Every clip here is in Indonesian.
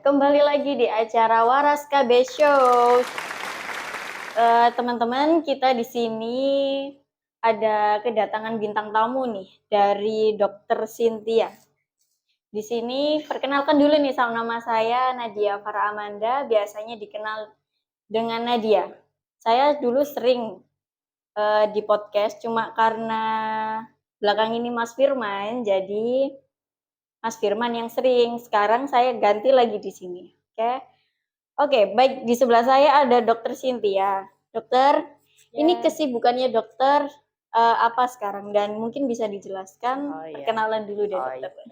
kembali lagi di acara Waras KB Show. Teman-teman, kita di sini ada kedatangan bintang tamu nih dari Dokter Cynthia. Di sini perkenalkan dulu nih sama nama saya Nadia Farah Amanda, biasanya dikenal dengan Nadia. Saya dulu sering di podcast, cuma karena belakang ini Mas Firman, jadi Mas Firman yang sering. Sekarang saya ganti lagi di sini. Oke, baik, di sebelah saya ada Dokter Cynthia. Dokter, ini kesibukannya dokter apa sekarang? Dan mungkin bisa dijelaskan perkenalan dulu deh dokter.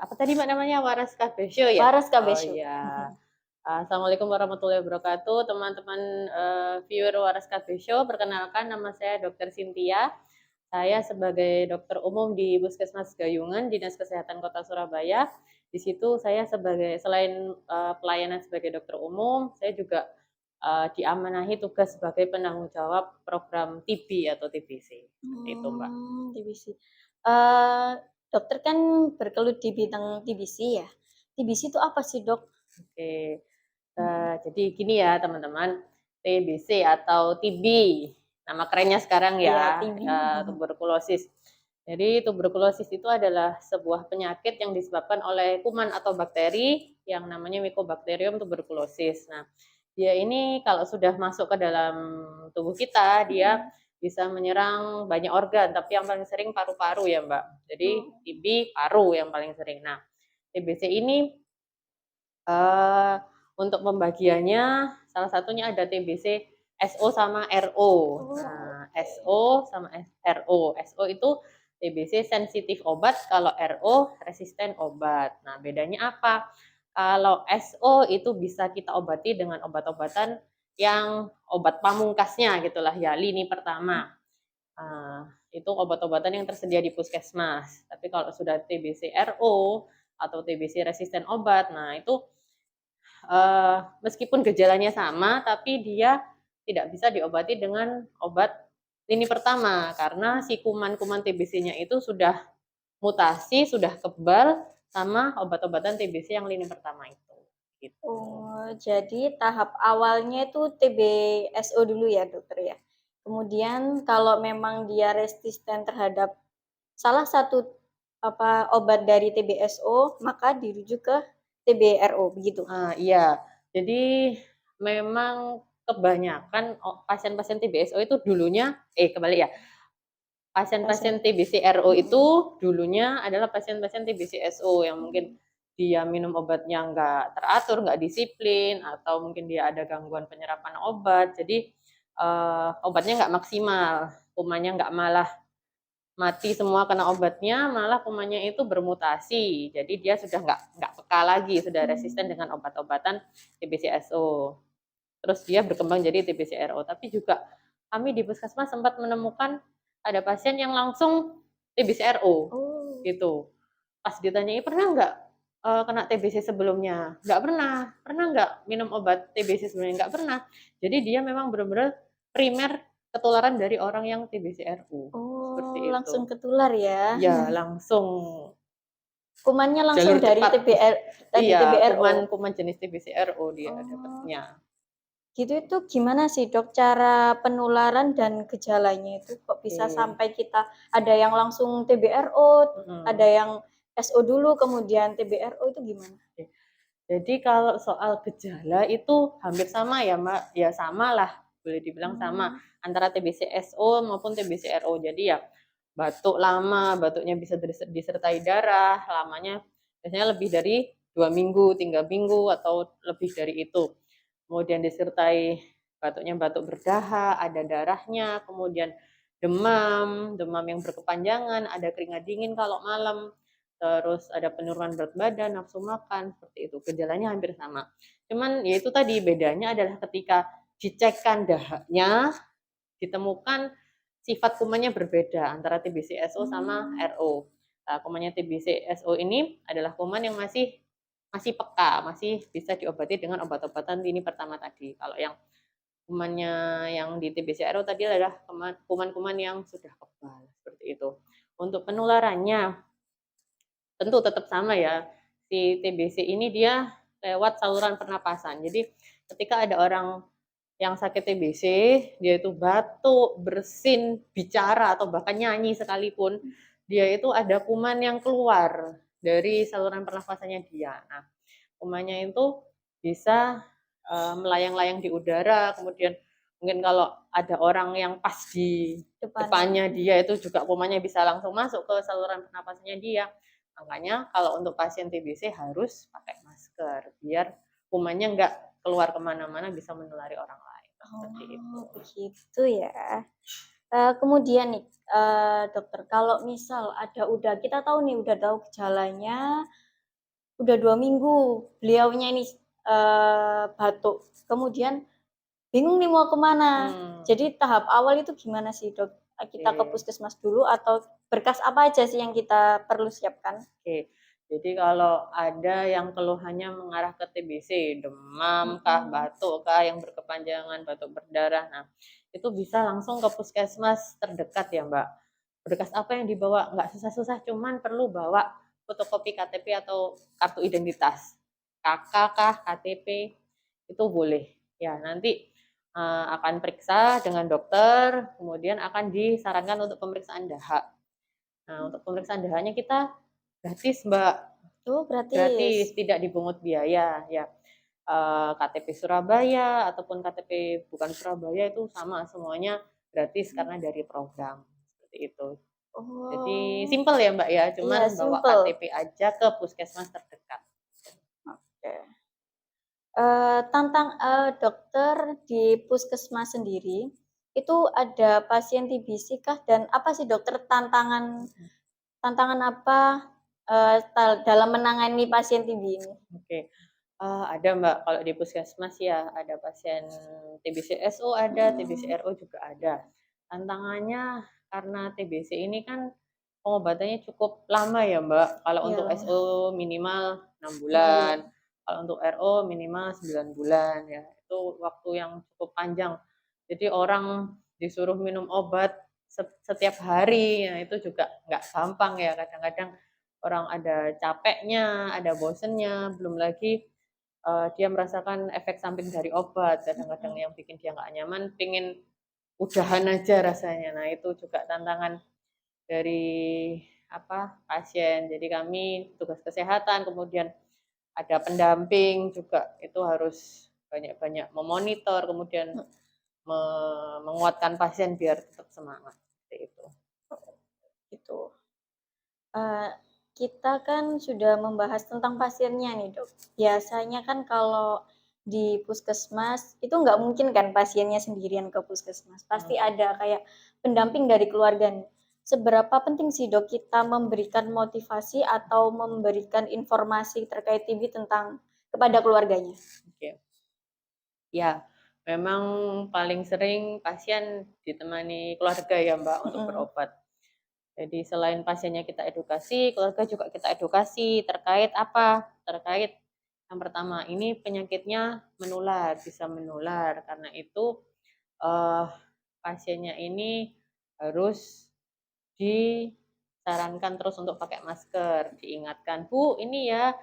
Apa tadi Mbak namanya? Waras KB Show ya? Waras KB Show. Assalamualaikum warahmatullahi wabarakatuh, teman-teman viewer Waras KB Show. Perkenalkan, nama saya Dokter Cynthia. Saya sebagai dokter umum di Puskesmas Gayungan, Dinas Kesehatan Kota Surabaya. Di situ saya selain pelayanan sebagai dokter umum, saya juga diamanahi tugas sebagai penanggung jawab program TB atau TBC. Itu Mbak. TBC. Dokter kan bergelut di bidang TBC ya. TBC itu apa sih dok? Oke, jadi gini ya teman-teman, TBC atau TB, nama kerennya sekarang ya, tuberkulosis. Jadi tuberkulosis itu adalah sebuah penyakit yang disebabkan oleh kuman atau bakteri yang namanya Mycobacterium tuberculosis. Nah, dia ini kalau sudah masuk ke dalam tubuh kita, dia bisa menyerang banyak organ, tapi yang paling sering paru-paru ya Mbak. Jadi TB paru yang paling sering. Nah, TBC ini untuk pembagiannya salah satunya ada TBC SO sama RO. Nah, SO sama RO. SO itu TBC sensitif obat, kalau RO resisten obat. Nah, bedanya apa? Kalau SO itu bisa kita obati dengan obat-obatan yang obat pamungkasnya gitulah ya, lini pertama. Itu obat-obatan yang tersedia di puskesmas. Tapi kalau sudah TBC RO atau TBC resisten obat, nah itu meskipun gejalanya sama, tapi dia tidak bisa diobati dengan obat lini pertama karena si kuman-kuman TBC-nya itu sudah mutasi, sudah kebal sama obat-obatan TBC yang lini pertama itu. Gitu. Oh, jadi tahap awalnya itu TBSO dulu ya dokter ya. Kemudian kalau memang dia resisten terhadap salah satu obat dari TBSO, maka dirujuk ke TBRO begitu. Iya. Jadi memang kebanyakan pasien-pasien TBSO itu dulunya kebalik ya. Pasien-pasien TBC RO itu dulunya adalah pasien-pasien TBC SO yang mungkin dia minum obatnya nggak teratur, nggak disiplin, atau mungkin dia ada gangguan penyerapan obat, jadi obatnya nggak maksimal, kumannya nggak malah mati semua kena obatnya, malah kumannya itu bermutasi, jadi dia sudah nggak peka lagi, sudah resisten dengan obat-obatan TBC SO. Terus dia berkembang jadi TBC RO, tapi juga kami di puskesmas sempat menemukan ada pasien yang langsung TBC RO gitu. Pas ditanyai pernah nggak kena TBC sebelumnya? Nggak pernah. Pernah nggak minum obat TBC sebelumnya? Nggak pernah. Jadi dia memang benar-benar primer ketularan dari orang yang TBC RO. Seperti itu. Langsung ketular ya? Ya langsung. Kumannya langsung dari TBRO. Kuman jenis TBC RO dia dapatnya. Gitu itu gimana sih dok cara penularan dan gejalanya itu kok bisa sampai kita ada yang langsung TBRO, ada yang SO dulu kemudian TBRO itu gimana? Jadi kalau soal gejala itu hampir sama ya Mbak, ya sama lah boleh dibilang sama antara TBC SO maupun TBC RO. Jadi ya batuk lama, batuknya bisa disertai darah, lamanya biasanya lebih dari 2 minggu, 3 minggu atau lebih dari itu. Kemudian disertai batuknya batuk berdahak, ada darahnya, kemudian demam yang berkepanjangan, ada keringat dingin kalau malam, terus ada penurunan berat badan, nafsu makan, seperti itu. Gejalanya hampir sama. Cuman ya itu tadi bedanya adalah ketika dicekkan dahaknya, ditemukan sifat kumannya berbeda antara TBC SO sama RO. Nah, kumannya TBC SO ini adalah kuman yang masih peka, masih bisa diobati dengan obat-obatan lini pertama tadi. Kalau yang kumannya yang di TBC RO tadi adalah kuman-kuman yang sudah kebal, seperti itu. Untuk penularannya tentu tetap sama ya, si TBC ini dia lewat saluran pernapasan. Jadi ketika ada orang yang sakit TBC, dia itu batuk, bersin, bicara atau bahkan nyanyi sekalipun, dia itu ada kuman yang keluar dari saluran pernapasannya dia. Nah, kumannya itu bisa melayang-layang di udara, kemudian mungkin kalau ada orang yang pas di depannya dia itu juga kumannya bisa langsung masuk ke saluran pernapasannya dia. Makanya kalau untuk pasien TBC harus pakai masker biar kumannya nggak keluar kemana-mana, bisa menulari orang lain. Seperti itu. Begitu ya. Kemudian nih, dokter, kalau misal kita tahu nih udah tahu gejalanya, udah 2 minggu beliaunya ini batuk, kemudian bingung nih mau kemana. Jadi tahap awal itu gimana sih dok? Kita ke puskesmas dulu atau berkas apa aja sih yang kita perlu siapkan? Oke, jadi kalau ada yang keluhannya mengarah ke TBC, demam kah, batuk kah, yang berkepanjangan, batuk berdarah, nah itu bisa langsung ke puskesmas terdekat ya Mbak. Berkas apa yang dibawa? Nggak susah-susah, cuman perlu bawa fotokopi KTP atau kartu identitas. KK kah, KTP, itu boleh. Ya, nanti akan periksa dengan dokter, kemudian akan disarankan untuk pemeriksaan dahak. Nah, untuk pemeriksaan dahaknya kita gratis, Mbak. Gratis, tidak dipungut biaya. Ya, KTP Surabaya ataupun KTP bukan Surabaya itu sama, semuanya gratis karena dari program seperti itu. Jadi simpel ya Mbak ya, cuman bawa KTP aja ke puskesmas terdekat. Oke. Dokter di puskesmas sendiri itu ada pasien TBC kah, dan apa sih dokter tantangan apa dalam menangani pasien TB ini? Oke. Ada Mbak, kalau di puskesmas ya ada pasien TBC SO ada, TBC RO juga ada. Tantangannya karena TBC ini kan pengobatannya cukup lama ya Mbak. Kalau untuk SO minimal 6 bulan, kalau untuk RO minimal 9 bulan ya. Itu waktu yang cukup panjang. Jadi orang disuruh minum obat setiap hari, ya itu juga nggak gampang ya. Kadang-kadang orang ada capeknya, ada bosennya, belum lagi dia merasakan efek samping dari obat. Kadang-kadang yang bikin dia nggak nyaman, pingin udahan aja rasanya. Nah itu juga tantangan dari pasien. Jadi kami tugas kesehatan, kemudian ada pendamping juga, itu harus banyak-banyak memonitor, kemudian menguatkan pasien biar tetap semangat seperti itu. Gitu. Kita kan sudah membahas tentang pasiennya nih dok. Biasanya kan kalau di puskesmas itu nggak mungkin kan pasiennya sendirian ke puskesmas. Pasti ada kayak pendamping dari keluarga nih. Seberapa penting sih dok kita memberikan motivasi atau memberikan informasi terkait TB kepada keluarganya? Oke. Ya, memang paling sering pasien ditemani keluarga ya Mbak untuk berobat. Jadi selain pasiennya kita edukasi, keluarga juga kita edukasi terkait apa? Terkait yang pertama, ini penyakitnya menular, bisa menular. Karena itu pasiennya ini harus disarankan terus untuk pakai masker, diingatkan, Bu, ini ya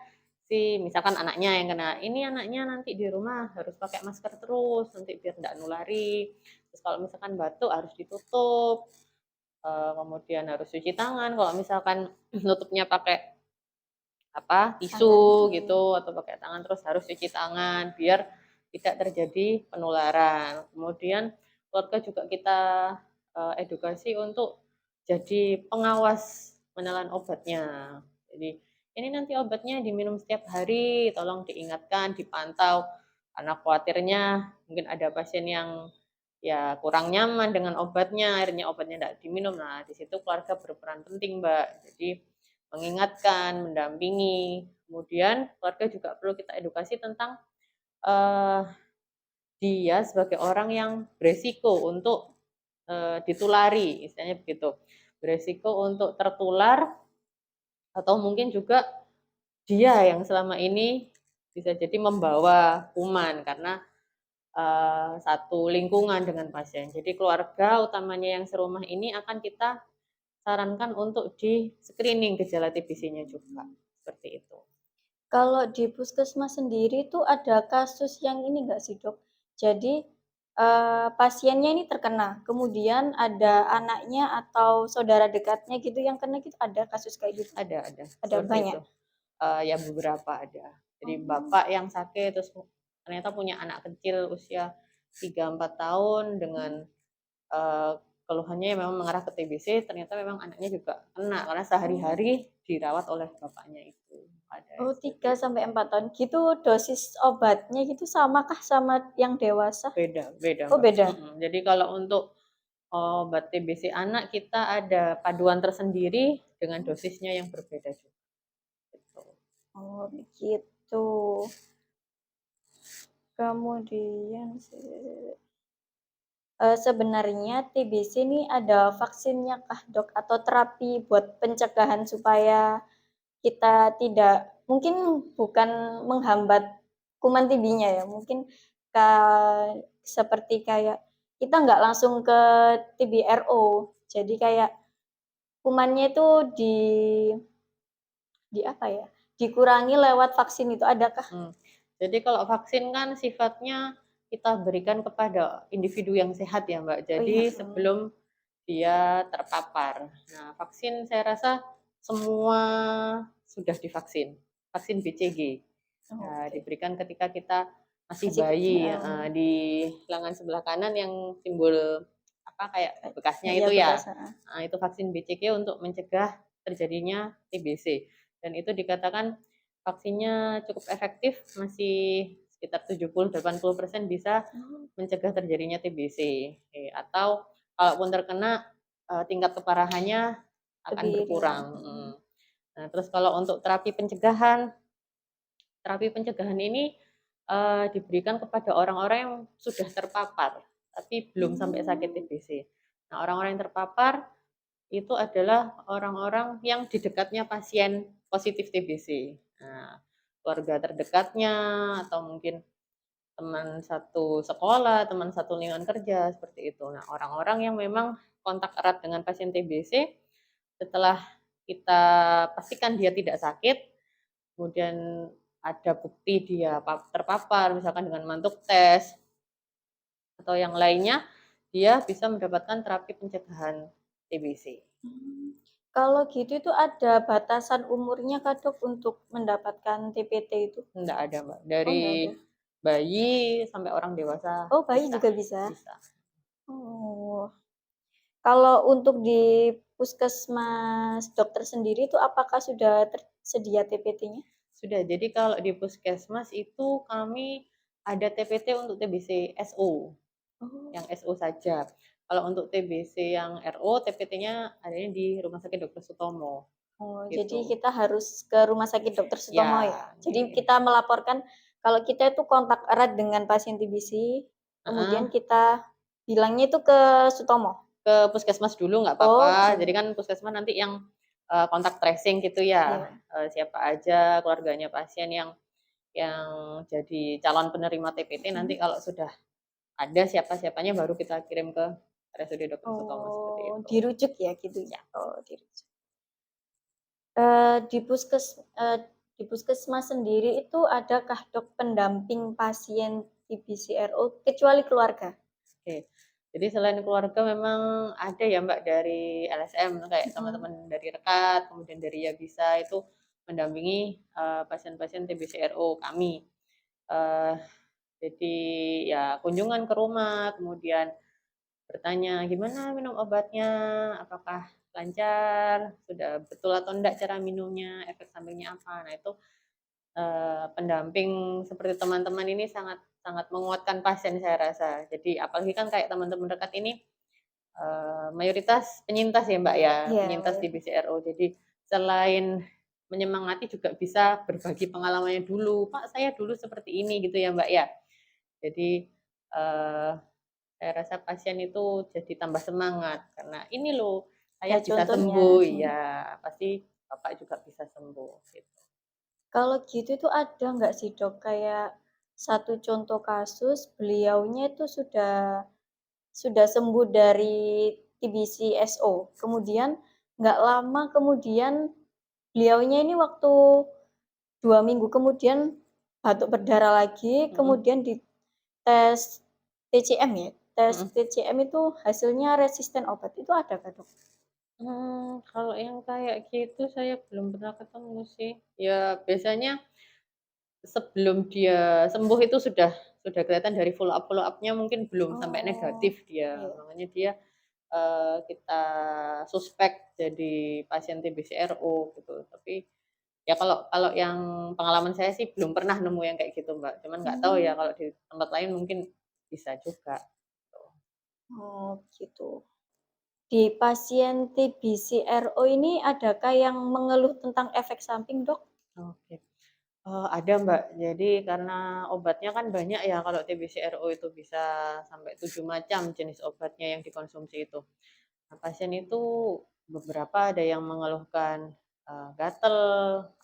misalkan anaknya yang kena, ini anaknya nanti di rumah harus pakai masker terus, nanti biar tidak nulari. Terus kalau misalkan batuk harus ditutup, kemudian harus cuci tangan. Kalau misalkan nutupnya pakai tisu gitu atau pakai tangan, terus harus cuci tangan biar tidak terjadi penularan. Kemudian keluarga juga kita edukasi untuk jadi pengawas menelan obatnya. Jadi ini nanti obatnya diminum setiap hari, tolong diingatkan, dipantau, karena khawatirnya mungkin ada pasien yang ya kurang nyaman dengan obatnya, akhirnya obatnya tidak diminum. Nah di situ keluarga berperan penting Mbak. Jadi mengingatkan, mendampingi. Kemudian keluarga juga perlu kita edukasi tentang dia sebagai orang yang beresiko untuk ditulari, istilahnya begitu. Beresiko untuk tertular, atau mungkin juga dia yang selama ini bisa jadi membawa kuman karena satu lingkungan dengan pasien. Jadi keluarga utamanya yang serumah ini akan kita sarankan untuk di screening gejala TBC-nya juga. Seperti itu. Kalau di puskesmas sendiri tuh ada kasus yang ini nggak sih, Dok? Jadi, pasiennya ini terkena, kemudian ada anaknya atau saudara dekatnya gitu yang kena gitu, ada kasus kayak gitu? Ada Ada seperti banyak? itu. Ya beberapa ada. Jadi Oh, bapak yang sakit terus ternyata punya anak kecil usia 3-4 tahun dengan mmm, keluhannya yang memang mengarah ke TBC, ternyata memang anaknya juga kena karena sehari-hari oh. dirawat oleh bapaknya itu. Ada Oh, seperti 3 itu. sampai 4 tahun. Gitu dosis obatnya gitu samakah sama yang dewasa? Beda, beda Oh, Mbak. beda? Jadi kalau untuk obat TBC anak kita ada paduan tersendiri dengan Oh, dosisnya yang berbeda juga. Gitu. oh begitu. Kemudian sebenarnya TBC ini ada vaksinnya kah, Dok? Atau terapi buat pencegahan supaya kita tidak mungkin bukan menghambat kuman TB-nya ya, mungkin ka seperti kayak kita nggak langsung ke TBRO, jadi kayak kumannya itu di apa ya, dikurangi lewat vaksin itu, adakah? Hmm. Jadi kalau vaksin kan sifatnya kita berikan kepada individu yang sehat ya Mbak. Oh iya, Jadi sebelum dia terpapar. Nah, vaksin saya rasa semua sudah divaksin. Vaksin BCG. Nah, oke, diberikan ketika kita masih masih kecil, bayi di lengan sebelah kanan yang simbol apa kayak bekasnya iya itu bekas, ya. Nah, itu vaksin BCG untuk mencegah terjadinya TBC. Dan itu dikatakan vaksinnya cukup efektif, masih sekitar 70-80% bisa oh, mencegah terjadinya TBC. Atau kalaupun terkena tingkat keparahannya akan lebih ringan, berkurang. Nah, terus kalau untuk terapi pencegahan ini diberikan kepada orang-orang yang sudah terpapar, tapi belum sampai sakit mmm, TBC. Nah, orang-orang yang terpapar itu adalah orang-orang yang di dekatnya pasien positif TBC. Nah, keluarga terdekatnya atau mungkin teman satu sekolah, teman satu lingkungan kerja, seperti itu. Nah, orang-orang yang memang kontak erat dengan pasien TBC, setelah kita pastikan dia tidak sakit, kemudian ada bukti dia terpapar, misalkan dengan mantuk tes atau yang lainnya, dia bisa mendapatkan terapi pencegahan TBC. mmm. Kalau gitu itu ada batasan umurnya kah, Dok, untuk mendapatkan TPT itu? Enggak ada, Mbak. Oh, Dari nggak ada? bayi sampai orang dewasa Oh, bayi bisa, juga bisa? bisa. Oh. Kalau untuk di puskesmas dokter sendiri itu apakah sudah tersedia TPT-nya? Sudah, jadi kalau di puskesmas itu kami ada TPT untuk TBC SO, Oh. yang SO saja. Kalau untuk TBC yang RO, TPT-nya adanya di Rumah Sakit Dr. Sutomo, Oh, jadi gitu. kita harus ke Rumah Sakit Dokter Sutomo ya? Ya, Jadi kita melaporkan kalau kita itu kontak erat dengan pasien TBC, kemudian heeh, kita bilangnya itu ke Sutomo? ke puskesmas dulu nggak Oh, apa-apa. Jadi gitu. kan puskesmas nanti yang kontak tracing gitu ya, Iya. siapa aja keluarganya pasien yang jadi calon penerima TPT nanti Mhm. kalau sudah ada siapa-siapanya baru kita kirim ke RSUD Dr. Sutomo seperti Oh, itu. dirujuk ya gitu ya? Ya, Oh, dirujuk. Eee, di puskes eee, di puskesmas sendiri itu adakah, Dok, pendamping pasien TBC RO kecuali keluarga? oke. Jadi selain keluarga memang ada ya Mbak dari LSM kayak Mhm. teman-teman dari Rekat, kemudian dari Yabisa itu mendampingi pasien-pasien TBC RO kami. Eh, jadi ya kunjungan ke rumah, kemudian bertanya gimana minum obatnya, apakah lancar, sudah betul atau enggak cara minumnya, efek sampingnya apa. Nah, itu pendamping seperti teman-teman ini sangat sangat menguatkan pasien saya rasa. Jadi apalagi kan kayak teman-teman dekat ini mayoritas penyintas ya Mbak ya, Iya, penyintas di mayoritas. BCRO. Jadi selain menyemangati juga bisa berbagi pengalamannya dulu. Pak, saya dulu seperti ini gitu ya Mbak ya. Jadi saya rasa pasien itu jadi tambah semangat karena ini loh Ada saya bisa contohnya. sembuh, ya pasti Bapak juga bisa sembuh gitu. Kalau gitu itu ada nggak sih, Dok, kayak satu contoh kasus beliaunya itu sudah sembuh dari TBC SO, kemudian nggak lama kemudian beliaunya ini waktu 2 minggu kemudian batuk berdarah lagi, kemudian di tes TCM ya, tes Mhm. TCM itu hasilnya resisten obat, itu ada nggak, Dok? Kalau yang kayak gitu saya belum pernah ketemu sih. Ya biasanya sebelum dia sembuh itu sudah kelihatan dari follow up-nya mungkin belum sampai Oh, negatif dia, iya. makanya dia, kita suspek jadi pasien TBC RO gitu. Tapi ya kalau kalau yang pengalaman saya sih belum pernah nemu yang kayak gitu, Mbak. Cuman nggak tahu ya Mmm, kalau di tempat lain mungkin bisa juga, gitu. oh gitu. Di pasien TBC RO ini adakah yang mengeluh tentang efek samping, Dok? Oke. Ada, Mbak. Jadi karena obatnya kan banyak ya kalau TBC RO itu bisa sampai 7 macam jenis obatnya yang dikonsumsi itu. Nah, pasien itu beberapa ada yang mengeluhkan, gatal,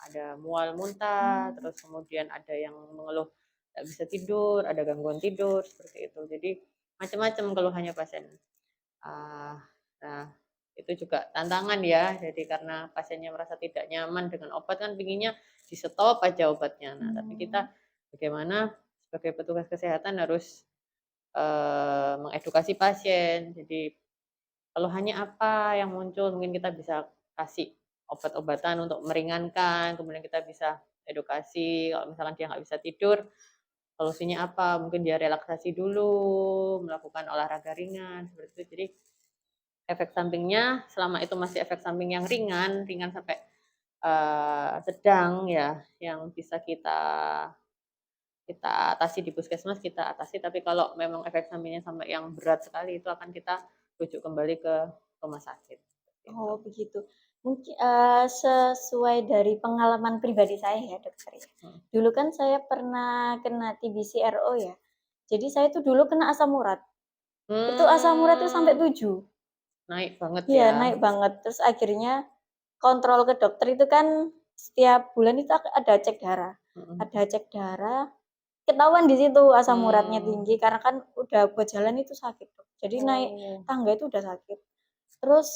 ada mual muntah, Mmm, terus kemudian ada yang mengeluh nggak bisa tidur, ada gangguan tidur, seperti itu. Jadi macam-macam keluhannya pasien. Ah, nah, itu juga tantangan ya. Jadi karena pasiennya merasa tidak nyaman dengan obat kan pinginnya di-stop aja obatnya. Nah, tapi mmm, kita bagaimana sebagai petugas kesehatan harus mengedukasi pasien. Jadi keluhannya apa yang muncul, mungkin kita bisa kasih obat-obatan untuk meringankan, kemudian kita bisa edukasi kalau misalkan dia nggak bisa tidur, solusinya apa, mungkin dia relaksasi dulu, melakukan olahraga ringan, seperti itu. Jadi efek sampingnya selama itu masih efek samping yang ringan, ringan sampai, sedang ya, yang bisa kita kita atasi di puskesmas, kita atasi, tapi kalau memang efek sampingnya sampai yang berat sekali, itu akan kita rujuk kembali ke rumah sakit, seperti itu. oh begitu. Mungkin sesuai dari pengalaman pribadi saya ya, Dokter, ya. Mhm. Dulu kan saya pernah kena TBC RO ya. Jadi saya tuh dulu kena asam urat. Itu asam urat tuh sampai Mmm, 7. naik banget Iya, ya? naik banget. Terus akhirnya kontrol ke dokter itu kan setiap bulan itu ada cek darah. Mhm. Ada cek darah, ketahuan di situ asam uratnya Mmm, tinggi karena kan udah buat jalan itu sakit, Dok. Jadi naik oh, tangga itu udah sakit. Terus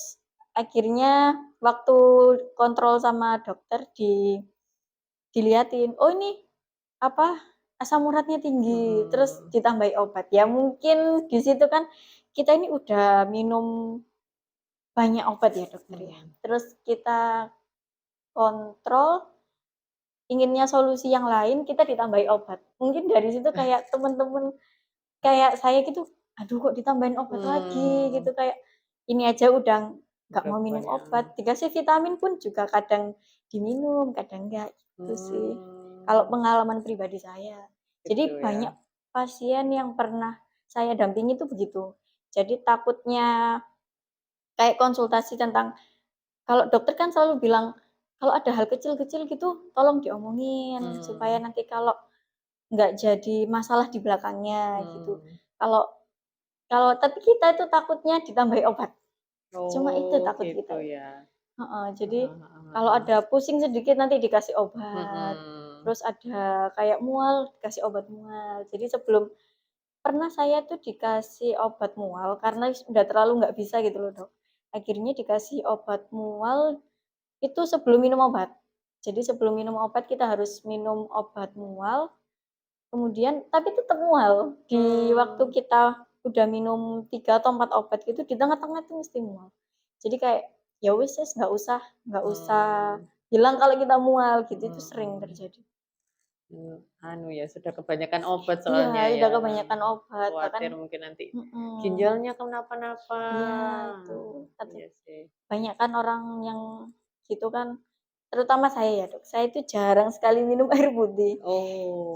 akhirnya waktu kontrol sama dokter diliatin, "Oh ini apa, asam uratnya tinggi," terus mhm, ditambahi obat. Ya mungkin di situ kan kita ini udah minum banyak obat ya, Dokter, ya. mhm. Terus kita kontrol, inginnya solusi yang lain, kita ditambahi obat. Mungkin dari situ kayak temen-temen kayak saya gitu, "Aduh kok ditambahin obat lagi?" Mmm, Gitu, kayak ini aja udah nggak udah mau minum kebanyakan. obat, dikasih vitamin pun juga kadang diminum, kadang enggak, gitu sih. Kalau Mmm, pengalaman pribadi saya. gitu Jadi ya? banyak pasien yang pernah saya dampingi itu begitu. Jadi takutnya kayak konsultasi tentang kalau dokter kan selalu bilang, "Kalau ada hal kecil-kecil gitu tolong diomongin supaya Mmm, nanti kalau nggak jadi masalah di belakangnya," gitu. mmm. Kalau kalau tapi kita itu takutnya ditambahi obat, cuma itu Oh, takut gitu kita ya. ya? Heeh, jadi Heeh heeh kalau heeh. ada pusing sedikit nanti dikasih obat, Mhm. terus ada kayak mual dikasih obat mual. Jadi sebelum pernah saya tuh dikasih obat mual karena udah terlalu nggak bisa gitu loh, Dok. Akhirnya dikasih obat mual itu sebelum minum obat. Jadi sebelum minum obat kita harus minum obat mual, kemudian tapi tetap mual. Di waktu Mmm, kita udah minum 3 atau 4 obat gitu, di tengah-tengah tuh mesti mual. Jadi kayak, ya wis nggak usah mmm, bilang kalau kita mual gitu, itu sering mhm. terjadi. Anu ya, sudah kebanyakan obat Iya, soalnya udah ya, kebanyakan obat, bahkan khawatir mungkin nanti mhm, ginjalnya kenapa-napa. iya itu, Iya sih. banyak kan orang yang gitu kan, terutama saya ya, Dok, saya itu jarang sekali minum air putih.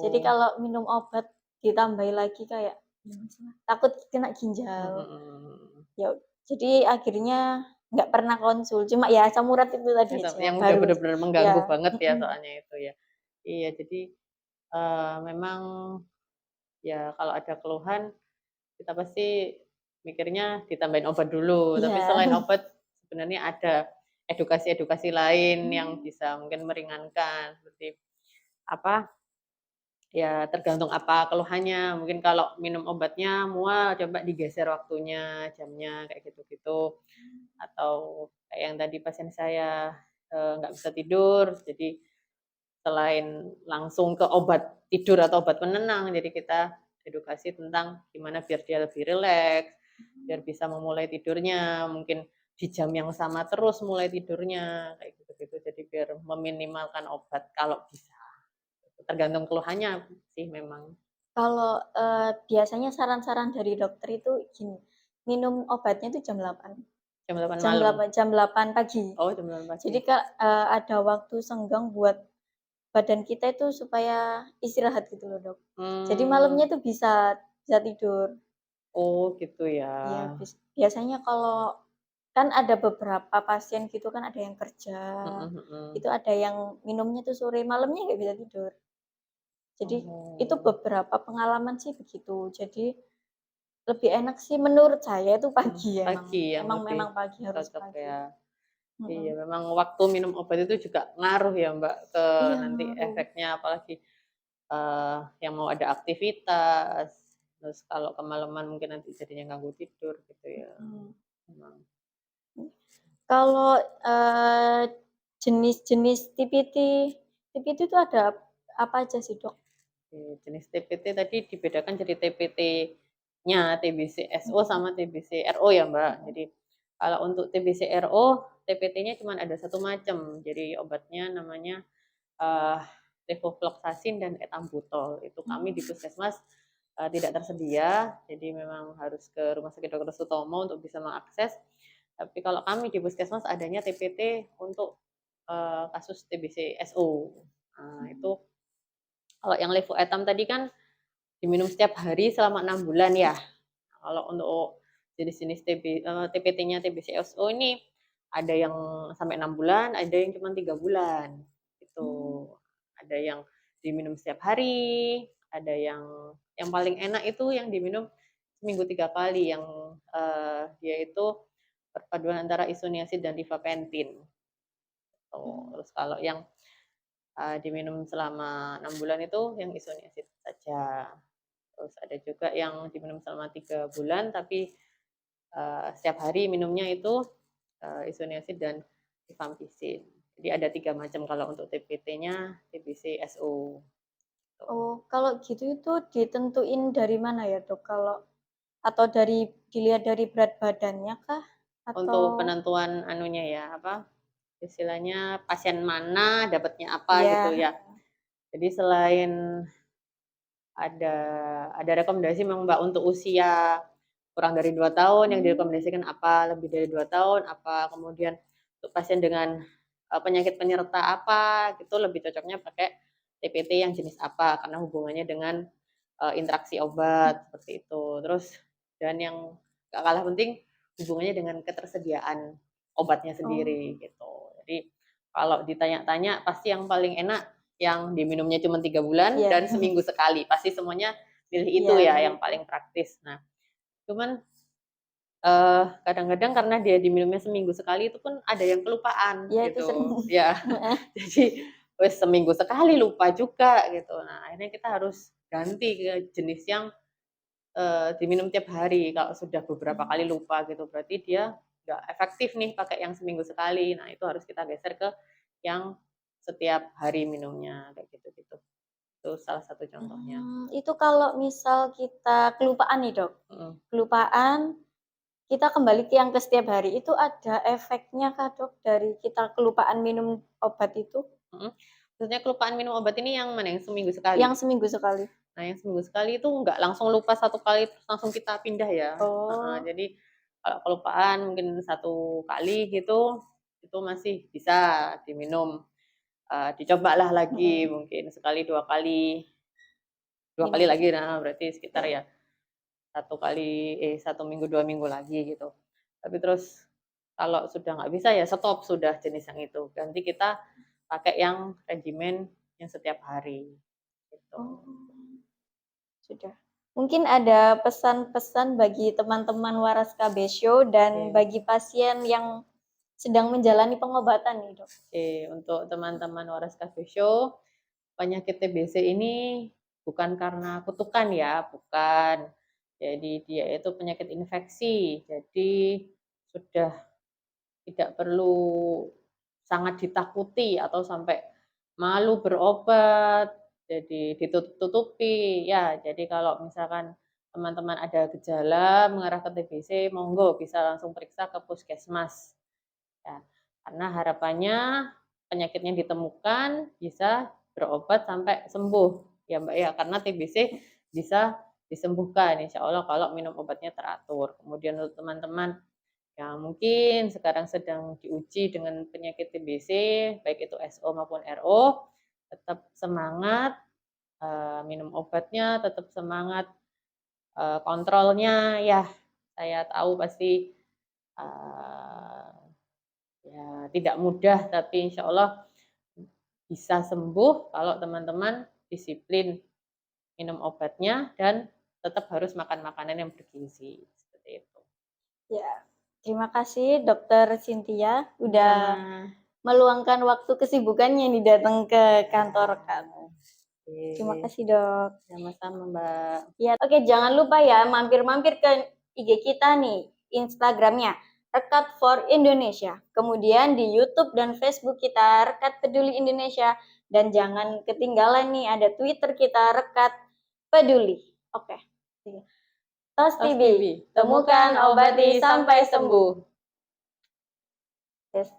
Jadi Oh, kalau minum obat ditambahi lagi kayak gimana sih, Mas, takut kena ginjal. mhm mhm. Ya jadi akhirnya nggak pernah konsul, cuma ya asam urat itu tadi Ya aja yang udah baru bener-bener ya mengganggu banget ya mhm, soalnya itu ya. Iya jadi, memang ya kalau ada keluhan kita pasti mikirnya ditambahin obat dulu, tapi iya. selain obat sebenarnya ada edukasi-edukasi lain yang Mmm, bisa mungkin meringankan seperti apa, ya tergantung apa keluhannya, mungkin kalau minum obatnya mual coba digeser waktunya, jamnya, kayak gitu-gitu. Atau kayak yang tadi pasien saya, nggak bisa tidur, jadi selain langsung ke obat tidur atau obat penenang, jadi kita edukasi tentang gimana biar dia lebih rileks, biar bisa memulai tidurnya, mungkin di jam yang sama terus mulai tidurnya, kayak gitu-gitu. Jadi biar meminimalkan obat kalau bisa. Tergantung keluhannya sih memang. Kalau biasanya saran-saran dari dokter itu gini, minum obatnya itu jam 8. Jam 8 Jam malam. 8, jam 8 pagi. Oh, jam 8 pagi. Jadi Kak, ada waktu senggang buat badan kita itu supaya istirahat gitu loh, Dok. Jadi malamnya Hmm. tuh bisa bisa tidur. Oh, gitu ya. Iya, biasanya kalau kan ada beberapa pasien gitu kan ada yang kerja, Mhm, mhm. itu ada yang minumnya tuh sore, malamnya nggak bisa tidur. Jadi itu Oh, beberapa pengalaman sih begitu. Jadi lebih enak sih menurut saya itu pagi emang. pagi yang Emang lebih memang pagi harus cocok pagi. ya. Mhm. Iya, memang waktu minum obat itu juga ngaruh ya, Mbak, ke Iya nanti ngaruh. efeknya apalagi, yang mau ada aktivitas, terus kalau kemalaman mungkin nanti jadinya ganggu tidur gitu ya, Mhm. memang. Kalau, jenis-jenis TPT itu ada apa aja sih, Dok? Oke, jenis TPT tadi dibedakan jadi TPT-nya TBC-SO Mhm, sama TBC-RO ya, Mbak. mhm. Jadi kalau untuk TBC-RO, TPT-nya cuma ada satu macam. Jadi obatnya namanya uh, levofloxacin dan ethambutol. Itu kami di Mmm, puskesmas tidak tersedia, jadi memang harus ke Rumah Sakit Dr. Sutomo untuk bisa mengakses. Tapi kalau kami di puskesmas adanya TPT untuk kasus TBC-SO. Nah, mmm, itu kalau yang levoetam tadi kan diminum setiap hari selama 6 bulan ya. Kalau untuk jenis-jenis TPT-nya TBC-SO ini ada yang sampai 6 bulan, ada yang cuma 3 bulan. Gitu. mmm, Ada yang diminum setiap hari, ada yang paling enak itu yang diminum seminggu 3 kali yang dia itu perpaduan antara isoniazid dan rifampicin. mmm. Terus kalau yang diminum selama 6 bulan itu yang isoniazid saja. Terus ada juga yang diminum selama 3 bulan, tapi setiap hari minumnya itu isoniazid dan rifampicin. Jadi ada 3 macam kalau untuk TPT-nya, TBC, SO. Oh, kalau gitu itu ditentuin dari mana ya, Dok? Kalau atau dilihat dari berat badannya kah? Atau Untuk penentuan anunya ya, apa istilahnya pasien mana dapatnya apa gitu ya, ya. Jadi selain ada rekomendasi memang Mbak untuk usia kurang dari 2 tahun yang mmm, direkomendasikan apa, lebih dari 2 tahun apa, kemudian untuk pasien dengan, penyakit penyerta apa, gitu lebih cocoknya pakai TPT yang jenis apa, karena hubungannya dengan, interaksi obat, seperti itu. Terus dan yang gak kalah penting, hubungannya dengan ketersediaan obatnya oh, sendiri, gitu. Jadi kalau ditanya-tanya pasti yang paling enak yang diminumnya cuma 3 bulan iya, dan seminggu sekali. Pasti semuanya pilih itu iya ya yang begitu. paling praktis. Nah, cuman kadang-kadang karena dia diminumnya seminggu sekali itu pun ada yang kelupaan Iya itu sering. gitu. Ya, Heeh. jadi wes seminggu sekali lupa juga gitu. Nah, akhirnya kita harus ganti ke jenis yang diminum tiap hari. Kalau sudah beberapa kali Mmm, lupa gitu berarti dia nggak efektif nih pakai yang seminggu sekali. Nah, itu harus kita geser ke yang setiap hari minumnya kayak gitu-gitu. Itu salah satu contohnya. itu kalau misal kita kelupaan nih, Dok, Mhm, kelupaan, kita kembali ke yang ke setiap hari, itu ada efeknya kah, Dok, dari kita kelupaan minum obat itu? mhm. Maksudnya kelupaan minum obat ini yang mana? Yang seminggu sekali? Yang seminggu sekali? Nah, yang seminggu sekali itu nggak langsung lupa satu kali terus langsung kita pindah ya. Heeh, Oh, jadi kalau kelupaan mungkin satu kali gitu, itu masih bisa diminum, dicobalah lagi mhm, mungkin sekali, 2 kali, 2 kali minum. lagi, nah berarti sekitar ya 1 minggu, 2 minggu lagi gitu. Tapi terus kalau sudah nggak bisa ya stop sudah jenis yang itu, ganti kita pakai yang regimen yang setiap hari, gitu. Oh, sudah. Mungkin ada pesan-pesan bagi teman-teman Waras KB Show dan Oke. bagi pasien yang sedang menjalani pengobatan nih, Dok? Oke, untuk teman-teman Waras Cafe Show, penyakit TBC ini bukan karena kutukan ya, bukan. Jadi dia itu penyakit infeksi, jadi sudah tidak perlu sangat ditakuti atau sampai malu berobat, jadi ditutup-tutupi. Ya, jadi kalau misalkan teman-teman ada gejala mengarah ke TBC, monggo bisa langsung periksa ke puskesmas. Ya, karena harapannya penyakitnya ditemukan, bisa berobat sampai sembuh. Ya Mbak ya, karena TBC bisa disembuhkan insya Allah kalau minum obatnya teratur. Kemudian untuk teman-teman yang mungkin sekarang sedang diuji dengan penyakit TBC, baik itu SO maupun RO, tetap semangat minum obatnya, tetap semangat kontrolnya. Ya, saya tahu pasti ya tidak mudah, tapi insya Allah bisa sembuh kalau teman-teman disiplin minum obatnya dan tetap harus makan makanan yang bergizi. Seperti itu. Ya, terima kasih Dokter Cynthia udah Sama. meluangkan waktu kesibukannya nih datang ke kantor kamu. Oke. Terima kasih Dok. Sama-sama Mbak. Ya, oke, jangan lupa ya mampir-mampir ke IG kita nih, Instagramnya Rekat for Indonesia. Kemudian di YouTube dan Facebook kita Rekat Peduli Indonesia. Dan jangan ketinggalan nih ada Twitter kita Rekat Peduli. Oke. Tos Tos TB, TB, temukan, obati sampai sembuh. Yes.